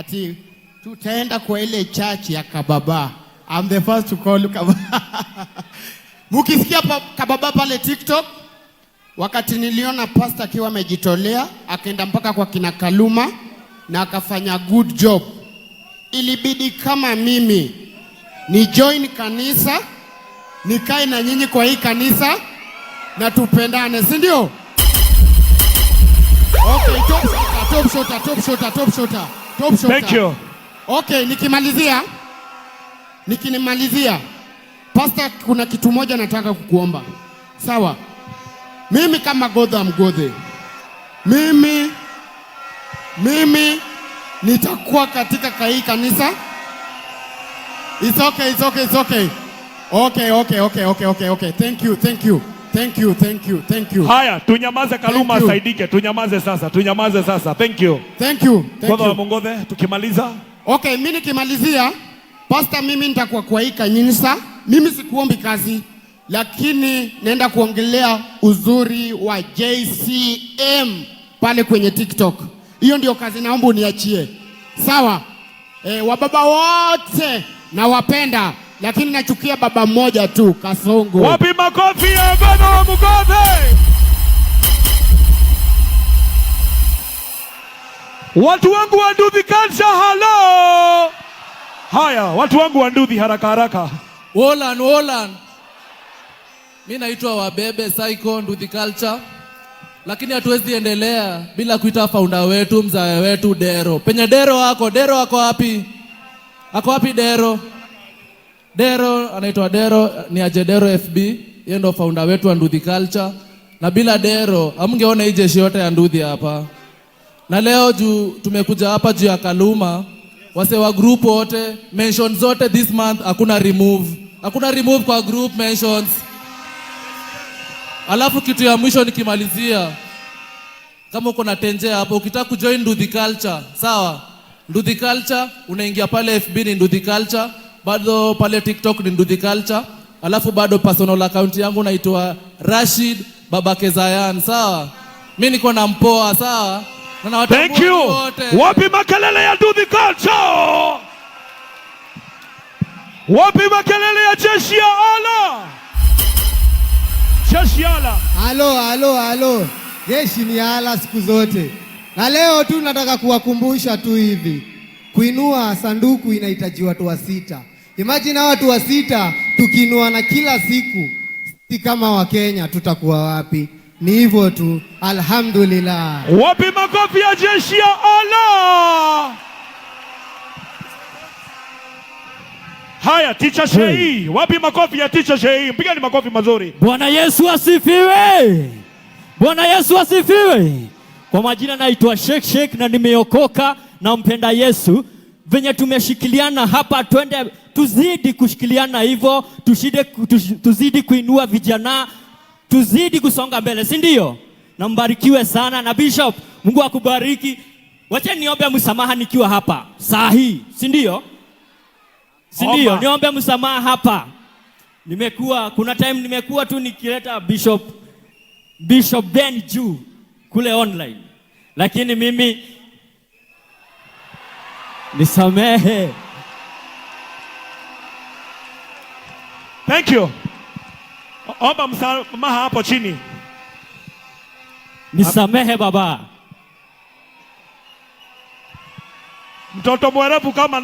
ati tutaenda kwa ile church ya Kababa. I'm the first to call Kababa. Mukisikia Kababa pale TikTok, wakati niliona pastor akiwa amejitolea, akaenda mpaka kwa kina Kaluma na akafanya good job. Ilibidi kama mimi ni join kanisa, nikae na nyinyi kwa hii kanisa na tupendane, si ndio? Okay, top shota. Thank you. Okay, nikimalizia. Pastor, kuna kitu moja nataka kukuomba. Sawa? Mimi kama Godha Mgodhe. Mimi nitakuwa katika hii kanisa. It's okay. Okay. Thank you. Haya, tunyamaze Kaluma asaidike. Tunyamaze sasa. Thank you. Godha Mgodhe, tukimaliza. Okay, mimi nikimalizia, pastor, mimi nitakuwa kwa hii kanisa. Mimi sikuombi kazi, lakini naenda kuongelea uzuri wa JCM pale kwenye TikTok. Hiyo ndio kazi naomba uniachie. Sawa? Wababa wote nawapenda, lakini nachukia baba mmoja tu, Kasongo. Wapi makofi ya Godha Mgodhe? Watu wangu wa Nduthi Culture, hello. Haya, watu wangu wa Nduthi, haraka. Wolan. Mimi naitwa Wabebe Psycho Nduthi Culture. Lakini hatuwezi endelea bila kuita founder wetu, mzae wetu Dero. Penye Dero ako wapi? Ako wapi Dero? Dero anaitwa Dero, ni aje Dero FB. Yeye ndo founder wetu wa Nduthi Culture. Na bila Dero hamngeona hii jeshi yote ya Nduthi hapa. Na leo tumekuja hapa juu ya Kaluma. Wase wa group wote, mentions zote this month hakuna remove kwa group mentions. Alafu kitu ya mwisho nikimalizia, kama uko na tenje hapo, ukitaka kujoin Nduthi Culture, sawa? Nduthi Culture unaingia pale FB ni Nduthi Culture, bado pale TikTok ni Nduthi Culture, alafu bado personal account yangu naitwa Rashid Babake Zayan, sawa? Mimi niko na mpoa, sawa? Thank you. Wapi makelele ya Nduthi Culture? Wapi makelele ya jeshi ya Allah? Jeshi ya Allah. Halo. Jeshi ni Allah siku zote. Na leo tu nataka kuwakumbusha tu hivi. Kuinua sanduku inahitaji watu 6. Imagine watu 6 tukiinua na kila siku. Si kama wa Kenya tutakuwa wapi? Ni hivyo tu. Alhamdulillah. Wapi makofi ya jeshi ya Allah? Haya, Teacher Shei. Wapi makofi ya Teacher Shei? Mpigeni makofi mazuri. Bwana Yesu asifiwe. Kwa majina naitwa Sheikh na nimeokoka na mpenda Yesu. Venye tumeshikiliana hapa, twende tuzidi kushikiliana hivyo, tuzidi kuinua vijana, tuzidi kusonga mbele, si ndio? Na mbarikiwe sana na Bishop, Mungu akubariki. Wacha niombe msamaha nikiwa hapa saa hii, si ndio? Niombe msamaha hapa. Kuna time nimekuwa tu nikileta Bishop Ben juu kule online. Lakini mimi nisamehe. Thank you. Omba msamaha hapo chini. Nisamehe baba. Mtoto mwerevu kama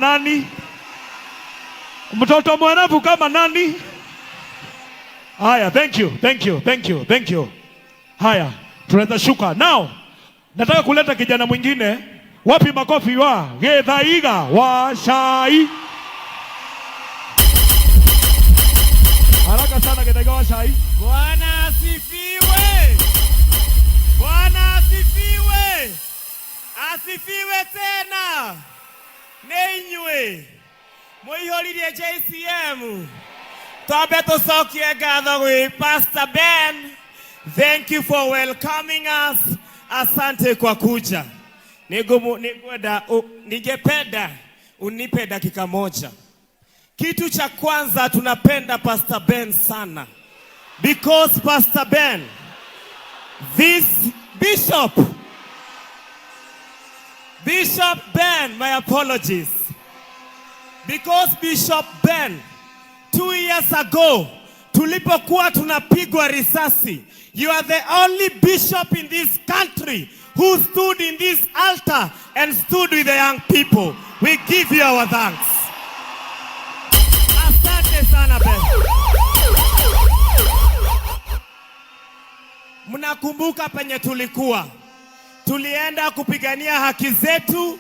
nani? Haya, thank you. Haya, tunaweza shuka. Now, nataka kuleta kijana mwingine. Wapi makofi wa Gethaiga wa Shai? Haraka sana Gethaiga wa Shai. Bwana asifiwe. Asifiwe tena. Neinywe. Muihoririe JCM. Tabe tucokie ngatho gwi Pastor Ben. Thank you for welcoming us. Asante kwa kuja. Ningependa unipe dakika moja. Kitu cha kwanza, tunapenda Pastor Ben sana. Because Pastor Ben, this Bishop Ben, my apologies. Because Bishop Ben, 2 years ago, tulipokuwa tunapigwa risasi, you are the only bishop in this country who stood in this altar and stood with the young people. We give you our thanks. Asante sana Ben. Mnakumbuka penye tulikuwa. Tulienda kupigania haki zetu,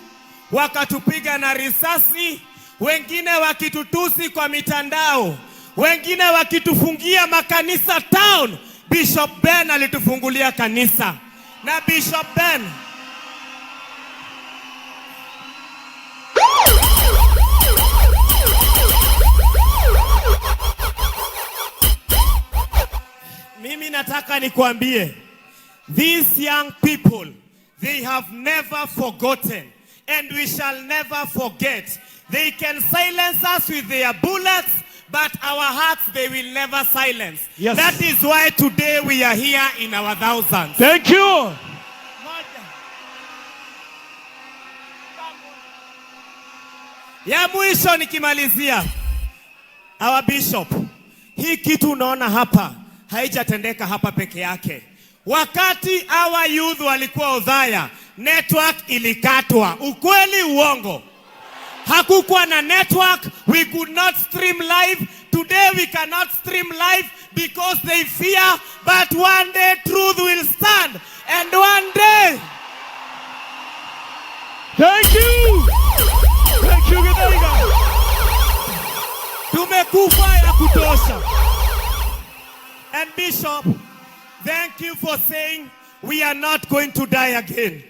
wakatupiga na risasi, wengine wakitutusi kwa mitandao, wengine wakitufungia makanisa town. Bishop Ben alitufungulia kanisa. Na Bishop Ben, mimi nataka nikuambie, these young people, they have never forgotten, and we shall never forget. They can silence us with their bullets, but our hearts they will never silence. Yes. That is why today we are here in our thousands. Thank you. Ya mwisho nikimalizia, our bishop, hii kitu unaona hapa haijatendeka hapa peke yake. Wakati our youth walikuwa Othaya, network ilikatwa. Ukweli uongo? Hakukuwa na network, we could not stream live. Today we cannot stream live because they fear, but one day truth will stand, and one day. Thank you. Thank you, Githaiga. Tumekufa ya kutosha. And Bishop, thank you for saying we are not going to die again.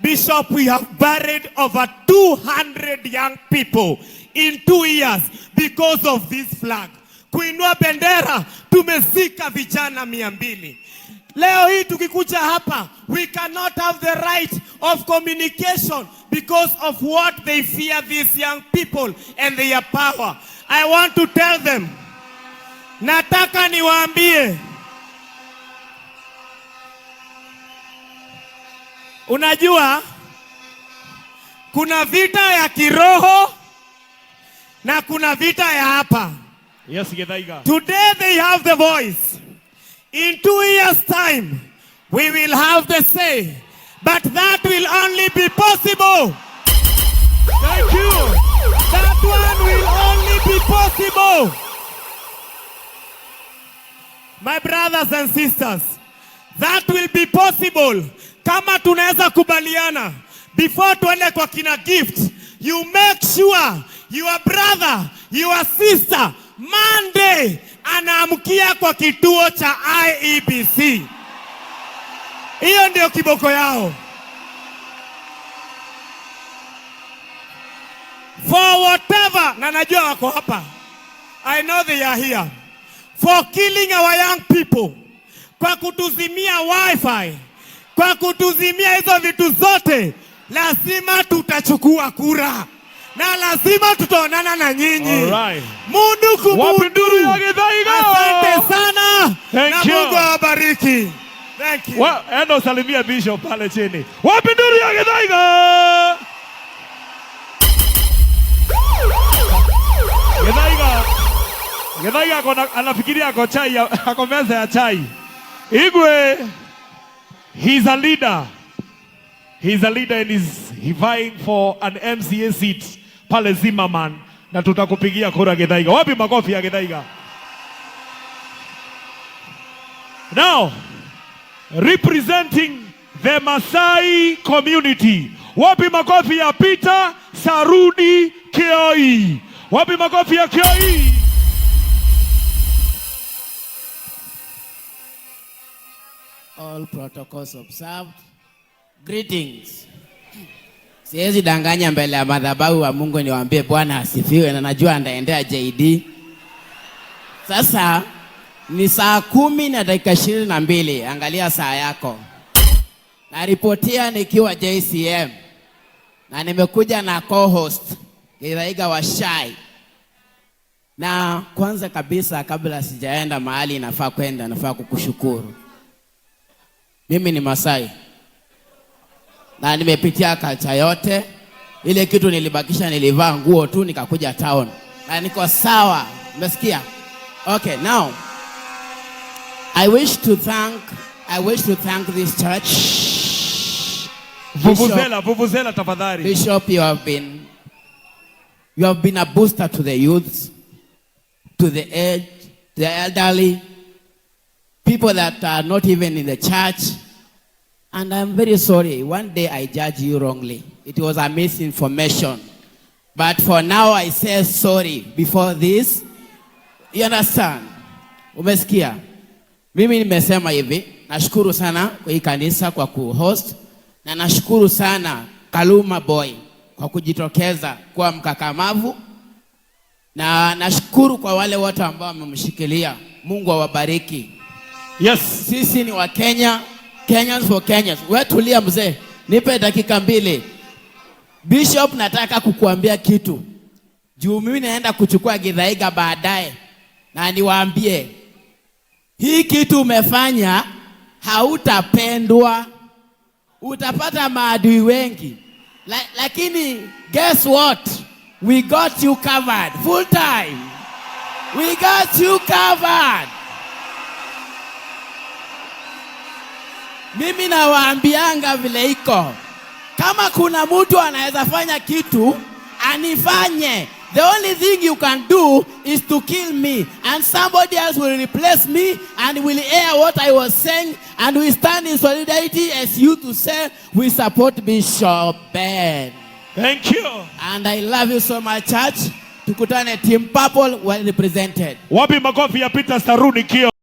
Bishop, we have buried over 200 young people in 2 years because of this flag. Kuinua bendera, tumezika vijana 200. Leo hii tukikuja hapa, we cannot have the right of communication because of what they fear, these young people and their power. I want to tell them, nataka niwaambie, unajua kuna vita ya kiroho na kuna vita ya hapa. Yes, Githaiga. Today they have the voice. In 2 years' time, we will have the say. But that will only be possible. Thank you. That one will only be possible. My brothers and sisters, that will be possible kama tunaweza kubaliana. Before tuende kwa kina gift, you make sure your brother, your sister, Monday anaamkia kwa kituo cha IEBC. Hiyo ndio kiboko yao. For whatever, na najua wako hapa, I know they are here, for killing our young people, kwa kutuzimia wifi, kwa kutuzimia hizo vitu zote, lazima tutachukua kura. Na lazima tutaonana na nyinyi. Alright. Mundu kumundu. Asante sana. Thank na you. Mungu awabariki. Thank you. Endo salimia Bishop pale chini. Wapinduru ya Githaiga. Githaiga anafikiria ako meza ya chai. Igwe, he's a leader. He's a leader and is vying for an MCA seat pale Zimmerman, na tutakupigia kura Githaiga. Wapi makofi ya Githaiga? Now, representing the Masai community. Wapi makofi ya Peter Sarudi Kioi? Wapi makofi ya Kioi? All protocols observed. Greetings. Siwezi danganya mbele ya madhabahu wa Mungu niwaambie Bwana asifiwe, na najua ndaendea JD. Sasa ni saa 10:22. Angalia saa yako. Naripotia nikiwa JCM. Na nimekuja na co-host Githaiga wa Shai. Na kwanza kabisa kabla sijaenda mahali nafaa kwenda, nafaa kukushukuru. Mimi ni Masai. na nimepitia culture yote. Ile kitu nilibakisha, nilivaa nguo tu nikakuja town na niko sawa. Umesikia? Okay, now I wish to thank this church. Vuvuzela tafadhali. Bishop, you have been a booster to the youths, to the aged, the elderly, people that are not even in the church. And I'm very sorry. One day I judged you wrongly. It was a misinformation. But for now I say sorry before this. You understand? Umesikia? Mimi nimesema hivi, nashukuru sana kwa hii kanisa kwa kuhost, na nashukuru sana Kaluma Boy kwa kujitokeza kwa mkakamavu, na nashukuru kwa wale wote ambao wamemshikilia. Mungu awabariki. Yes. Sisi ni wa Kenya, Kenyans for Kenyans. Wewe tulia mzee, nipe dakika 2. Bishop, nataka kukuambia kitu. Juu mimi naenda kuchukua Githaiga baadaye, na niwaambie hii kitu umefanya hautapendwa, utapata maadui wengi. Lakini guess what? We got you covered full time. We got you covered. Mimi nawaambianga vile iko. Kama kuna mtu anaweza fanya kitu, anifanye. The only thing you can do is to kill me, and somebody else will replace me and will air what I was saying, and we stand in solidarity as you to say we support Bishop Ben. Thank you. And I love you so much, church. Tukutane Team Purple well represented. Wapi makofi ya Peter Saruni Kio.